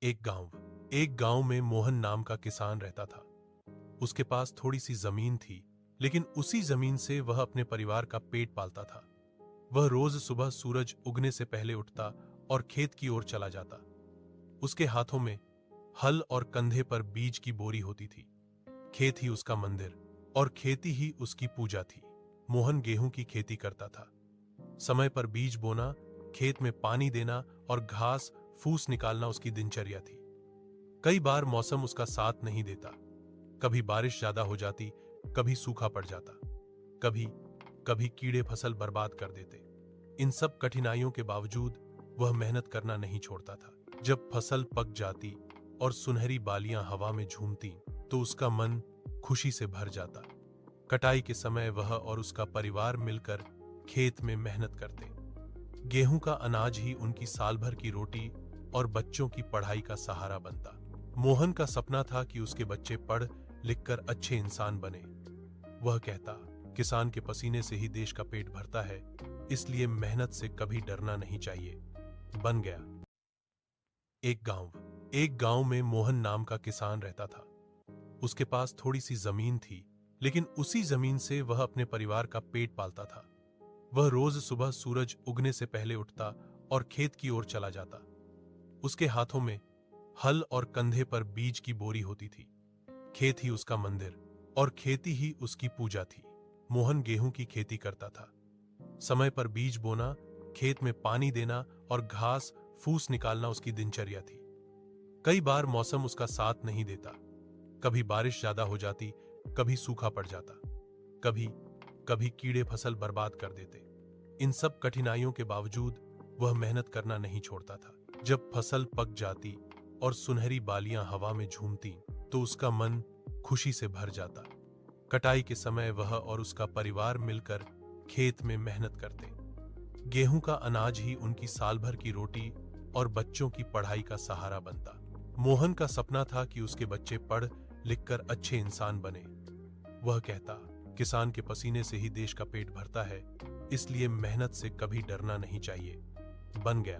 एक गांव में मोहन नाम का किसान रहता था। उसके पास थोड़ी सी जमीन थी, लेकिन उसी जमीन से वह अपने परिवार का पेट पालता था। वह रोज सुबह सूरज उगने से पहले उठता और खेत की ओर चला जाता। उसके हाथों में हल और कंधे पर बीज की बोरी होती थी। खेत ही उसका मंदिर और खेती ही उसकी पूजा थी। मोहन गेहूं की खेती करता था। समय पर बीज बोना, खेत में पानी देना और घास फूस निकालना उसकी दिनचर्या थी। कई बार मौसम उसका साथ नहीं देता। कभी बारिश ज्यादा हो जाती, कभी सूखा पड़ जाता, कभी कभी कीड़े फसल बर्बाद कर देते। इन सब कठिनाइयों के बावजूद वह मेहनत करना नहीं छोड़ता था। जब फसल पक जाती और सुनहरी बालियां हवा में झूमती, तो उसका मन खुशी से भर जाता। कटाई के समय वह और उसका परिवार मिलकर खेत में मेहनत करते। गेहूं का अनाज ही उनकी साल भर की रोटी और बच्चों की पढ़ाई का सहारा बनता। मोहन का सपना था कि उसके बच्चे पढ़ लिखकर अच्छे इंसान बने। वह कहता, किसान के पसीने से ही देश का पेट भरता है, इसलिए मेहनत से कभी डरना नहीं चाहिए। बन गया। एक गांव में मोहन नाम का किसान रहता था। उसके पास थोड़ी सी जमीन थी, लेकिन उसी जमीन से वह अपने परिवार का पेट पालता था। वह रोज सुबह सूरज उगने से पहले उठता और खेत की ओर चला जाता। उसके हाथों में हल और कंधे पर बीज की बोरी होती थी। खेत ही उसका मंदिर और खेती ही उसकी पूजा थी। मोहन गेहूं की खेती करता था। समय पर बीज बोना, खेत में पानी देना और घास फूस निकालना उसकी दिनचर्या थी। कई बार मौसम उसका साथ नहीं देता। कभी बारिश ज्यादा हो जाती, कभी सूखा पड़ जाता, कभी कभी कीड़े फसल बर्बाद कर देते। इन सब कठिनाइयों के बावजूद वह मेहनत करना नहीं छोड़ता था। जब फसल पक जाती और सुनहरी बालियां हवा में झूमती, तो उसका मन खुशी से भर जाता। कटाई के समय वह और उसका परिवार मिलकर खेत में मेहनत करते। गेहूं का अनाज ही उनकी साल भर की रोटी और बच्चों की पढ़ाई का सहारा बनता। मोहन का सपना था कि उसके बच्चे पढ़ लिखकर अच्छे इंसान बने। वह कहता, किसान के पसीने से ही देश का पेट भरता है, इसलिए मेहनत से कभी डरना नहीं चाहिए। बन गया।